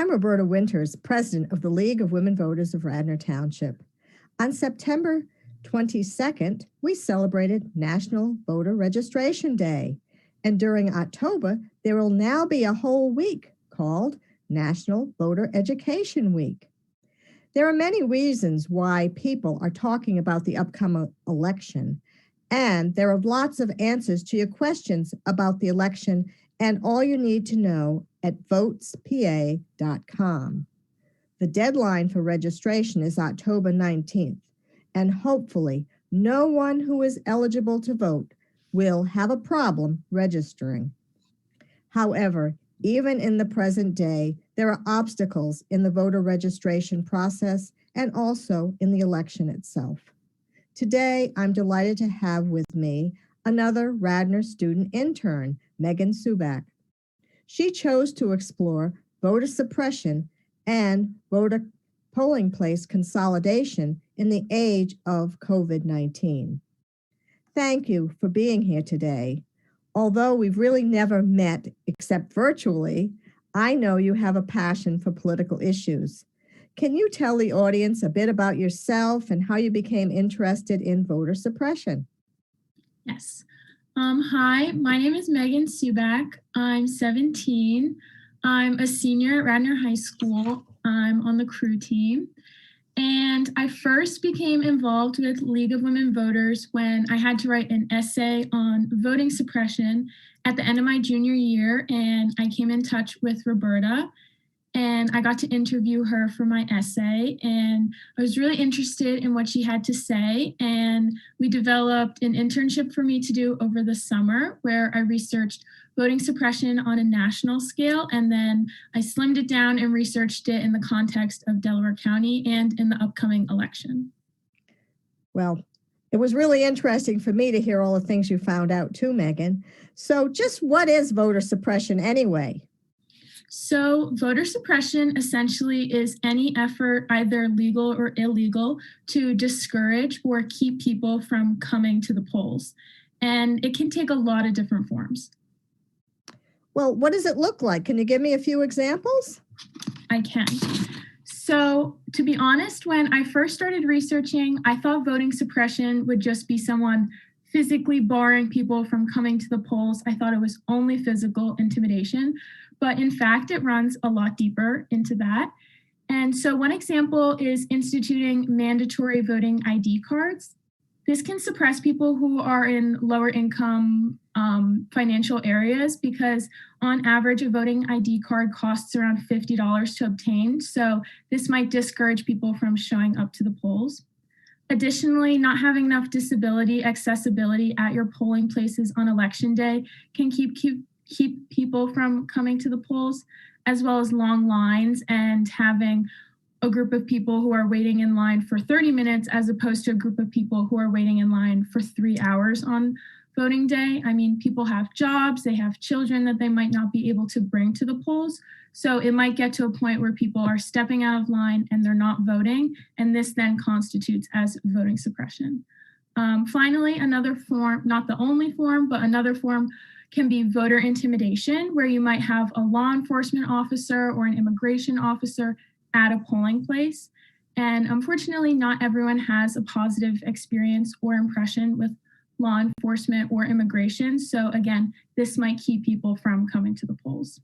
I'm Roberta Winters, president of the League of Women Voters of Radnor Township. On September 22nd, we celebrated National Voter Registration Day. And during October, there will now be a whole week called National Voter Education Week. There are many reasons why people are talking about the upcoming election, and there are lots of answers to your questions about the election and all you need to know at votespa.com. The deadline for registration is October 19th, and hopefully no one who is eligible to vote will have a problem registering. However, even in the present day, there are obstacles in the voter registration process and also in the election itself. Today, I'm delighted to have with me another Radnor student intern, Meghan Subak. She chose to explore voter suppression and voter polling place consolidation in the age of COVID-19. Thank you for being here today. Although we've really never met except virtually, I know you have a passion for political issues. Can you tell the audience a bit about yourself and how you became interested in voter suppression? Yes. Hi, my name is Meghan Subak. I'm 17. I'm a senior at Radnor High School. I'm on the crew team. And I first became involved with League of Women Voters when I had to write an essay on voting suppression at the end of my junior year. And I came in touch with Roberta, and I got to interview her for my essay, and I was really interested in what she had to say. And we developed an internship for me to do over the summer where I researched voting suppression on a national scale. And then I slimmed it down and researched it in the context of Delaware County and in the upcoming election. Well, it was really interesting for me to hear all the things you found out too, Meghan. So just what is voter suppression anyway? So voter suppression essentially is any effort, either legal or illegal, to discourage or keep people from coming to the polls. And it can take a lot of different forms. Well, what does it look like? Can you give me a few examples? I can. So to be honest, when I first started researching, I thought voting suppression would just be someone physically barring people from coming to the polls. I thought it was only physical intimidation, but in fact, it runs a lot deeper into that. And so one example is instituting mandatory voting ID cards. This can suppress people who are in lower income financial areas because on average, a voting ID card costs around $50 to obtain. So this might discourage people from showing up to the polls. Additionally, not having enough disability accessibility at your polling places on election day can keep people from coming to the polls, as well as long lines and having a group of people who are waiting in line for 30 minutes as opposed to a group of people who are waiting in line for 3 hours on voting day. I mean, people have jobs, they have children that they might not be able to bring to the polls. So it might get to a point where people are stepping out of line and they're not voting, and this then constitutes as voting suppression. Finally, another form, not the only form, but another form can be voter intimidation, where you might have a law enforcement officer or an immigration officer at a polling place. And unfortunately, not everyone has a positive experience or impression with law enforcement or immigration. So again, this might keep people from coming to the polls.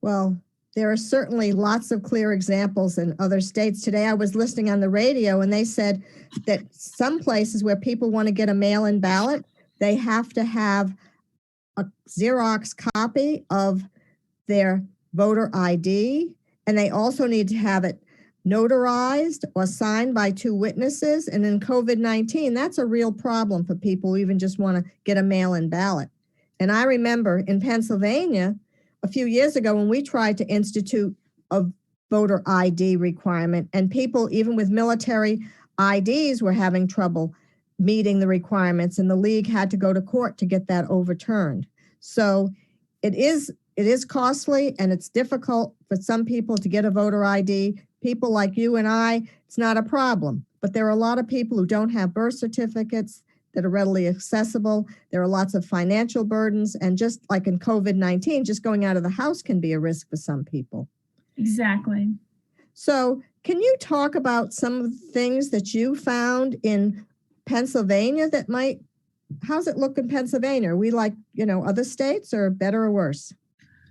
Well, there are certainly lots of clear examples in other states. Today I was listening on the radio and they said that some places where people want to get a mail-in ballot, they have to have a Xerox copy of their voter ID, and they also need to have it notarized or signed by 2 witnesses. And in COVID-19, that's a real problem for people who even just want to get a mail-in ballot. And I remember in Pennsylvania, a few years ago when we tried to institute a voter ID requirement, and people even with military IDs were having trouble meeting the requirements, and the league had to go to court to get that overturned. So it is costly and it's difficult for some people to get a voter ID. People like you and I, it's not a problem, but there are a lot of people who don't have birth certificates that are readily accessible. There are lots of financial burdens, and just like in COVID-19, just going out of the house can be a risk for some people. Exactly. So can you talk about some of the things that you found in Pennsylvania that might, how's it look in Pennsylvania? Are we like, other states or better or worse?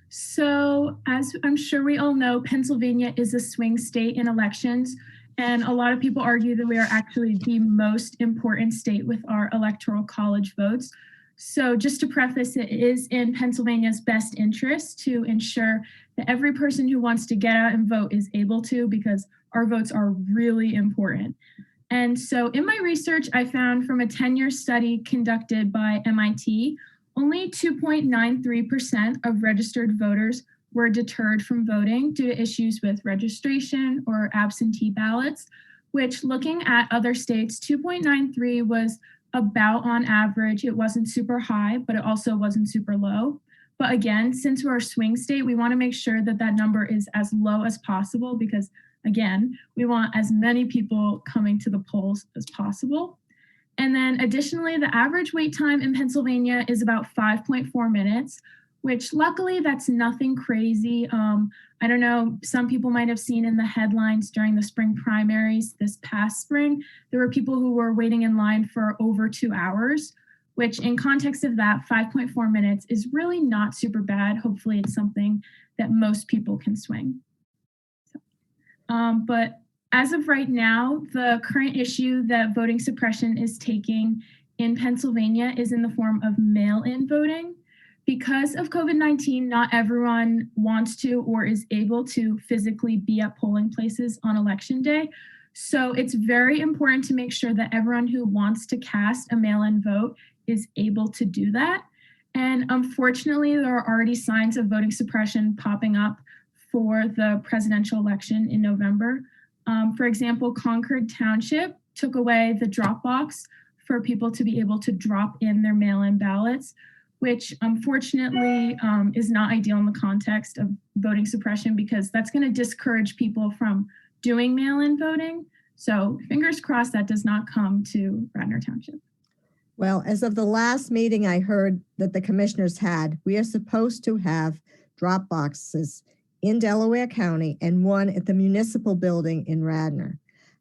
So, as I'm sure we all know, Pennsylvania is a swing state in elections. And a lot of people argue that we are actually the most important state with our electoral college votes. So, just to preface, it is in Pennsylvania's best interest to ensure that every person who wants to get out and vote is able to, because our votes are really important. And so in my research, I found from a 10-year study conducted by MIT, only 2.93% of registered voters were deterred from voting due to issues with registration or absentee ballots, which looking at other states, 2.93 was about on average. It wasn't super high, but it also wasn't super low. But again, since we're a swing state, we want to make sure that that number is as low as possible because, again, we want as many people coming to the polls as possible. And then additionally, the average wait time in Pennsylvania is about 5.4 minutes, which luckily that's nothing crazy. I don't know, some people might have seen in the headlines during the spring primaries this past spring, there were people who were waiting in line for over 2 hours, which in context of that, 5.4 minutes is really not super bad. Hopefully it's something that most people can swing. But as of right now, the current issue that voting suppression is taking in Pennsylvania is in the form of mail-in voting. Because of COVID-19, not everyone wants to or is able to physically be at polling places on election day. So it's very important to make sure that everyone who wants to cast a mail-in vote is able to do that. And unfortunately, there are already signs of voting suppression popping up for the presidential election in November. For example, Concord Township took away the drop box for people to be able to drop in their mail-in ballots, which unfortunately is not ideal in the context of voting suppression because that's going to discourage people from doing mail-in voting. So fingers crossed that does not come to Radnor Township. Well, as of the last meeting I heard that the commissioners had, we are supposed to have drop boxes in Delaware County and one at the municipal building in Radnor.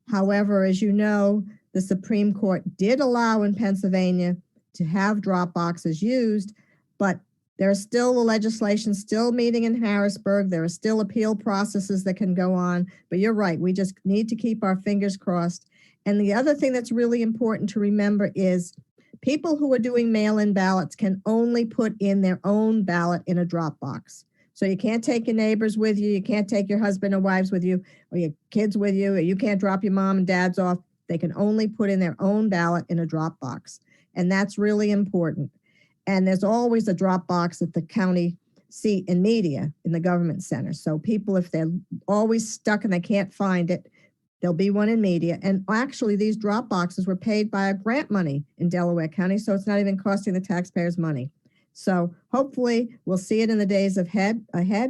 However, as you know, the Supreme Court did allow in Pennsylvania to have drop boxes used, but there's still the legislation still meeting in Harrisburg. There are still appeal processes that can go on, but you're right. We just need to keep our fingers crossed. And the other thing that's really important to remember is people who are doing mail-in ballots can only put in their own ballot in a drop box. So you can't take your neighbors with you. You can't take your husband or wives with you or your kids with you. Or you can't drop your mom and dad's off. They can only put in their own ballot in a drop box. And that's really important. And there's always a drop box at the county seat and media in the government center. So people, if they're always stuck and they can't find it, there'll be one in media. And actually these drop boxes were paid by a grant money in Delaware County. So it's not even costing the taxpayers money. So hopefully we'll see it in the days ahead,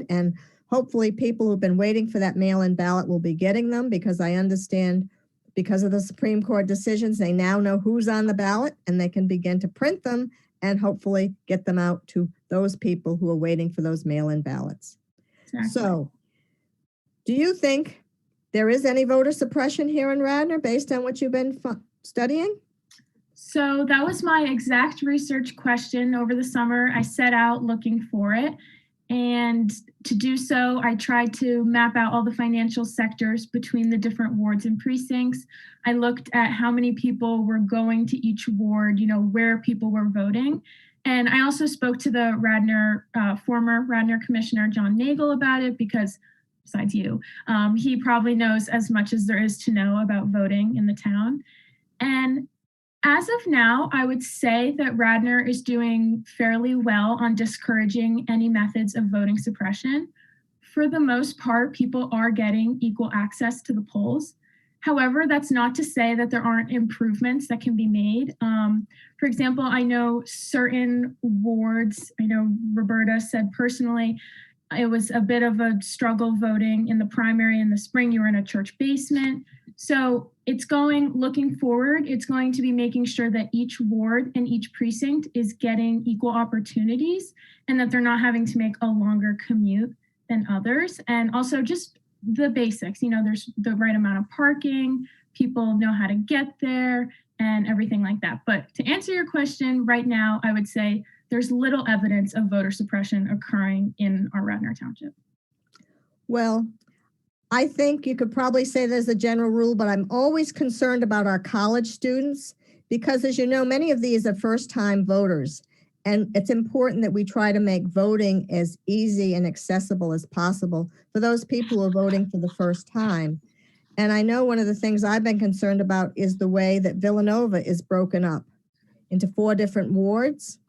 and hopefully people who've been waiting for that mail-in ballot will be getting them because I understand because of the Supreme Court decisions, they now know who's on the ballot and they can begin to print them and hopefully get them out to those people who are waiting for those mail-in ballots. Exactly. So do you think there is any voter suppression here in Radnor based on what you've been studying? So that was my exact research question over the summer. I set out looking for it. And to do so, I tried to map out all the financial sectors between the different wards and precincts. I looked at how many people were going to each ward, where people were voting. And I also spoke to the Radnor, former Radnor Commissioner John Nagel about it because besides you, he probably knows as much as there is to know about voting in the town. And as of now, I would say that Radnor is doing fairly well on discouraging any methods of voting suppression. For the most part, people are getting equal access to the polls. However, that's not to say that there aren't improvements that can be made. For example, I know certain wards, I know Roberta said personally, it was a bit of a struggle voting in the primary in the spring. You were in a church basement. So looking forward, it's going to be making sure that each ward and each precinct is getting equal opportunities and that they're not having to make a longer commute than others. And also just the basics, there's the right amount of parking, people know how to get there and everything like that. But to answer your question right now, I would say there's little evidence of voter suppression occurring in our Radnor Township. Well, I think you could probably say there's a general rule, but I'm always concerned about our college students because, as you know, many of these are first-time voters. And it's important that we try to make voting as easy and accessible as possible for those people who are voting for the first time. And I know one of the things I've been concerned about is the way that Villanova is broken up into 4 different wards.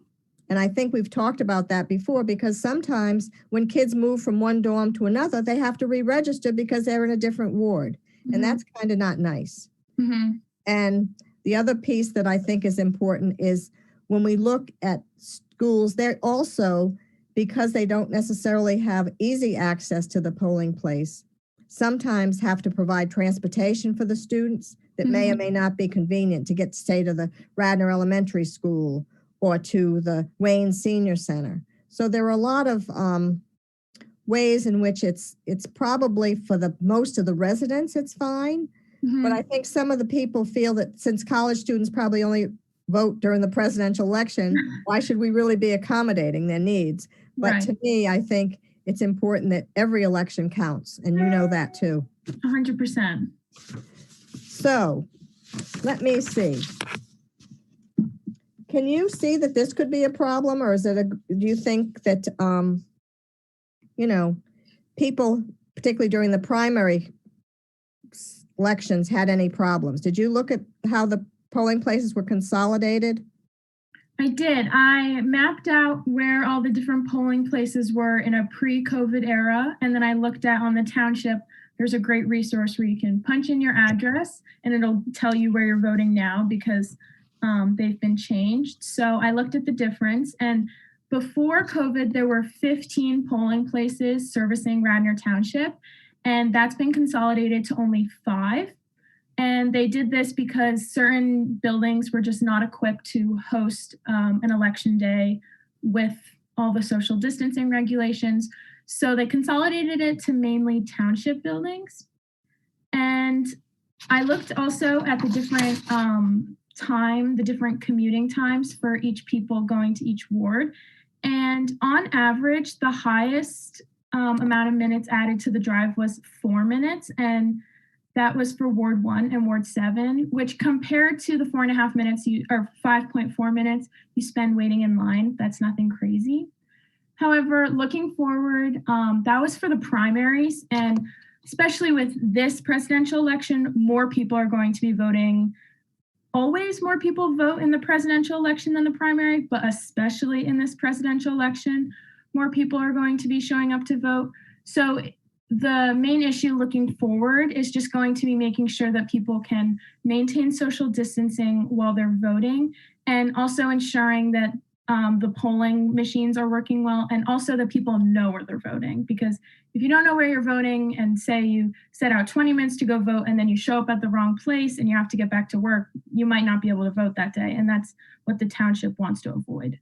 And I think we've talked about that before because sometimes when kids move from one dorm to another, they have to re-register because they're in a different ward. Mm-hmm. And that's kind of not nice. Mm-hmm. And the other piece that I think is important is when we look at schools, they're also, because they don't necessarily have easy access to the polling place, sometimes have to provide transportation for the students that may or may not be convenient to get, say, to the Radnor Elementary School or to the Wayne Senior Center. So there are a lot of ways in which it's probably for the most of the residents, it's fine. But I think some of the people feel that since college students probably only vote during the presidential election, why should we really be accommodating their needs? But Right. To me, I think it's important that every election counts, and you know that too. 100%. So let me see. Can you see that this could be a problem, or is it do you think that, people, particularly during the primary elections, had any problems? Did you look at how the polling places were consolidated? I did. I mapped out where all the different polling places were in a pre-COVID era. And then I looked at on the township, there's a great resource where you can punch in your address and it'll tell you where you're voting now because they've been changed. So I looked at the difference. And before COVID, there were 15 polling places servicing Radnor Township. And that's been consolidated to only 5. And they did this because certain buildings were just not equipped to host an election day with all the social distancing regulations. So they consolidated it to mainly township buildings. And I looked also at the different the different commuting times for each people going to each ward. And on average, the highest amount of minutes added to the drive was 4 minutes. And that was for Ward 1 and Ward 7, which compared to the 4.5 minutes, or 5.4 minutes you spend waiting in line, that's nothing crazy. However, looking forward, that was for the primaries. And especially with this presidential election, more people are going to be voting. Always more people vote in the presidential election than the primary, but especially in this presidential election, more people are going to be showing up to vote. So the main issue looking forward is just going to be making sure that people can maintain social distancing while they're voting, and also ensuring that the polling machines are working well, and also that people know where they're voting. Because if you don't know where you're voting and say you set out 20 minutes to go vote and then you show up at the wrong place and you have to get back to work, you might not be able to vote that day. And that's what the township wants to avoid.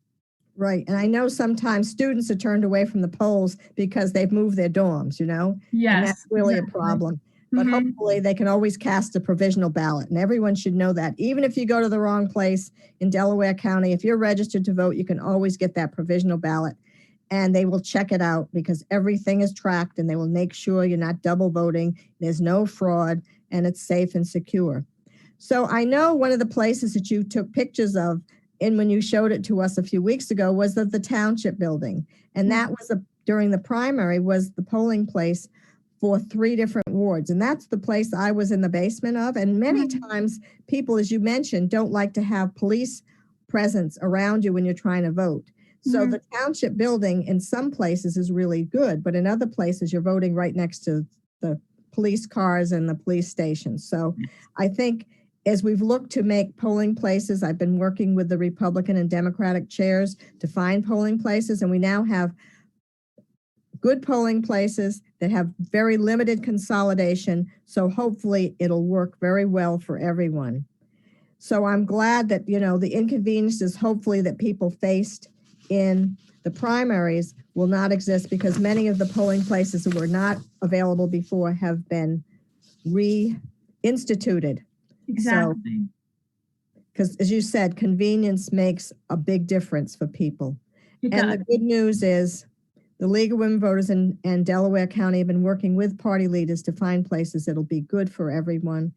Right. And I know sometimes students are turned away from the polls because they've moved their dorms, Yes. And that's really exactly. a problem. But hopefully they can always cast a provisional ballot. And everyone should know that. Even if you go to the wrong place in Delaware County, if you're registered to vote, you can always get that provisional ballot. And they will check it out because everything is tracked and they will make sure you're not double voting. There's no fraud and it's safe and secure. So I know one of the places that you took pictures of and when you showed it to us a few weeks ago was the township building. And that was during the primary was the polling place for 3 different wards. And that's the place I was in the basement of. And many times people, as you mentioned, don't like to have police presence around you when you're trying to vote. So the township building in some places is really good, but in other places you're voting right next to the police cars and the police stations. So I think as we've looked to make polling places, I've been working with the Republican and Democratic chairs to find polling places, and we now have good polling places that have very limited consolidation. So hopefully it'll work very well for everyone. So I'm glad that, the inconveniences hopefully that people faced in the primaries will not exist because many of the polling places that were not available before have been reinstituted. Exactly. Because as you said, convenience makes a big difference for people. It And does. the good news is the League of Women Voters and Delaware County have been working with party leaders to find places that'll be good for everyone.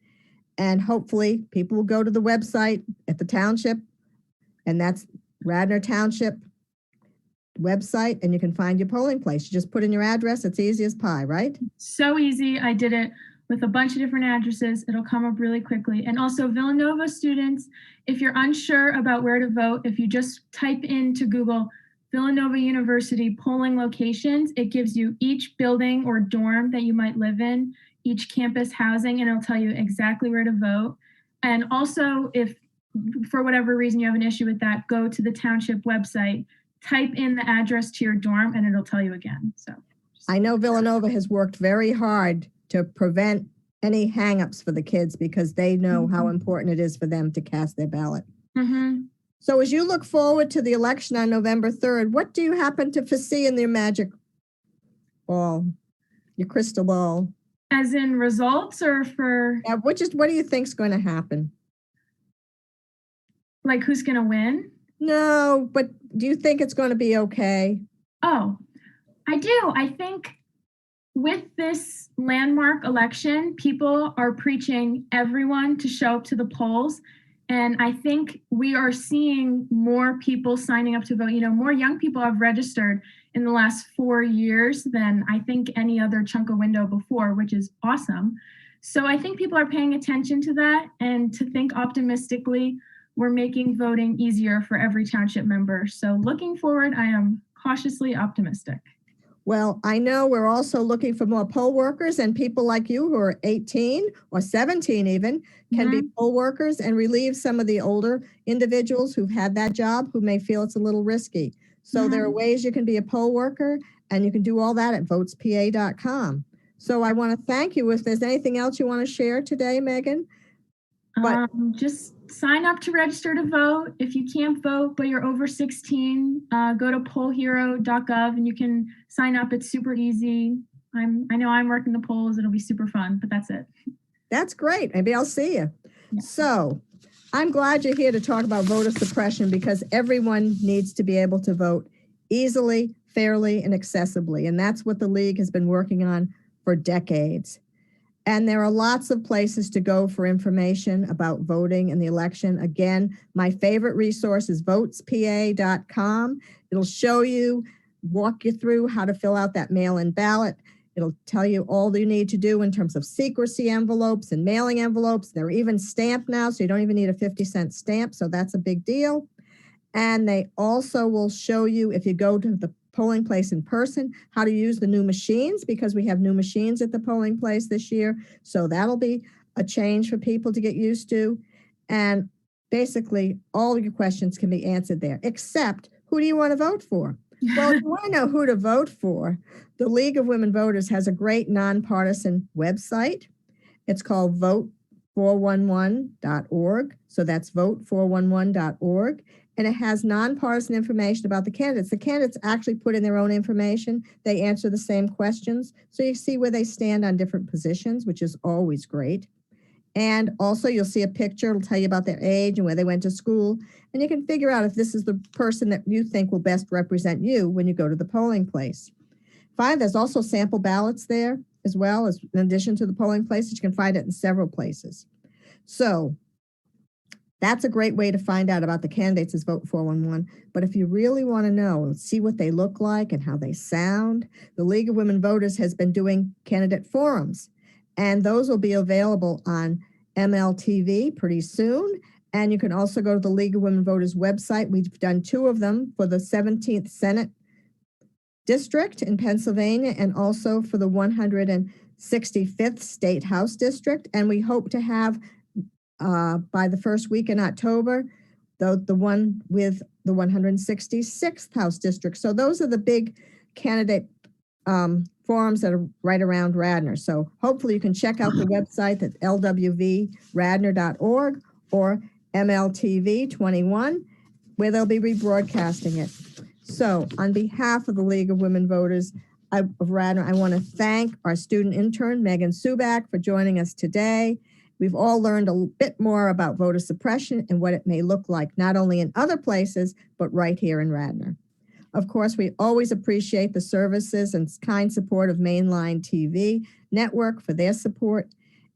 And hopefully people will go to the website at the township, and that's Radnor Township website, and you can find your polling place. You just put in your address. It's easy as pie, right? So easy. I did it with a bunch of different addresses. It'll come up really quickly. And also Villanova students, if you're unsure about where to vote, if you just type into Google Villanova University polling locations, it gives you each building or dorm that you might live in, each campus housing, and it'll tell you exactly where to vote. And also, if for whatever reason you have an issue with that, go to the township website, type in the address to your dorm, and it'll tell you again. So I know Villanova has worked very hard to prevent any hangups for the kids because they know how important it is for them to cast their ballot. Mm-hmm. So as you look forward to the election on November 3rd, what do you happen to foresee in your magic ball, your crystal ball? As in results or for? What do you think is going to happen? Like who's going to win? No, but do you think it's going to be okay? Oh, I do. I think with this landmark election, people are preaching everyone to show up to the polls. And I think we are seeing more people signing up to vote. You know, more young people have registered in the last 4 years than I think any other chunk of window before, which is awesome. So I think people are paying attention to that, and to think optimistically, we're making voting easier for every township member. So looking forward, I am cautiously optimistic. Well, I know we're also looking for more poll workers, and people like you who are 18 or 17 even can be poll workers and relieve some of the older individuals who've had that job who may feel it's a little risky. So there are ways you can be a poll worker, and you can do all that at votespa.com. So I want to thank you. If there's anything else you want to share today, Meghan? Just sign up to register to vote. If you can't vote, but you're over 16, go to pollhero.gov and you can sign up. It's super easy. I know I'm working the polls. It'll be super fun, but that's it. That's great. Maybe I'll see you. Yeah. So I'm glad you're here to talk about voter suppression because everyone needs to be able to vote easily, fairly, and accessibly. And that's what the League has been working on for decades. And there are lots of places to go for information about voting in the election. Again, my favorite resource is votespa.com. It'll show you, walk you through how to fill out that mail-in ballot. It'll tell you all you need to do in terms of secrecy envelopes and mailing envelopes. They're even stamped now, so you don't even need a 50-cent stamp, so that's a big deal. And they also will show you, if you go to the polling place in person, how to use the new machines, because we have new machines at the polling place this year. So that'll be a change for people to get used to. And basically, all your questions can be answered there, except who do you want to vote for? Well, if you want to know who to vote for, the League of Women Voters has a great nonpartisan website. It's called vote411.org. So that's vote411.org. And it has nonpartisan information about the candidates. The candidates actually put in their own information. They answer the same questions. So you see where they stand on different positions, which is always great. And also you'll see a picture. It'll tell you about their age and where they went to school. And you can figure out if this is the person that you think will best represent you when you go to the polling place. There's also sample ballots there as well, as in addition to the polling places. You can find it in several places. So that's a great way to find out about the candidates is Vote 411. But if you really want to know, see what they look like and how they sound, the League of Women Voters has been doing candidate forums. And those will be available on MLTV pretty soon. And you can also go to the League of Women Voters website. We've done 2 of them for the 17th Senate District in Pennsylvania and also for the 165th State House District. And we hope to have by the first week in October, the one with the 166th House District. So those are the big candidate forums that are right around Radnor. So hopefully you can check out the website at lwvradnor.org or MLTV 21, where they'll be rebroadcasting it. So on behalf of the League of Women Voters of Radnor, I want to thank our student intern, Meghan Subak, for joining us today. We've all learned a bit more about voter suppression and what it may look like, not only in other places, but right here in Radnor. Of course, we always appreciate the services and kind support of Mainline TV Network for their support.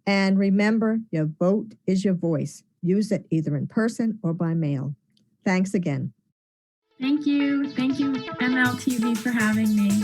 And remember, your vote is your voice. Use it either in person or by mail. Thanks again. Thank you. Thank you, MLTV, for having me.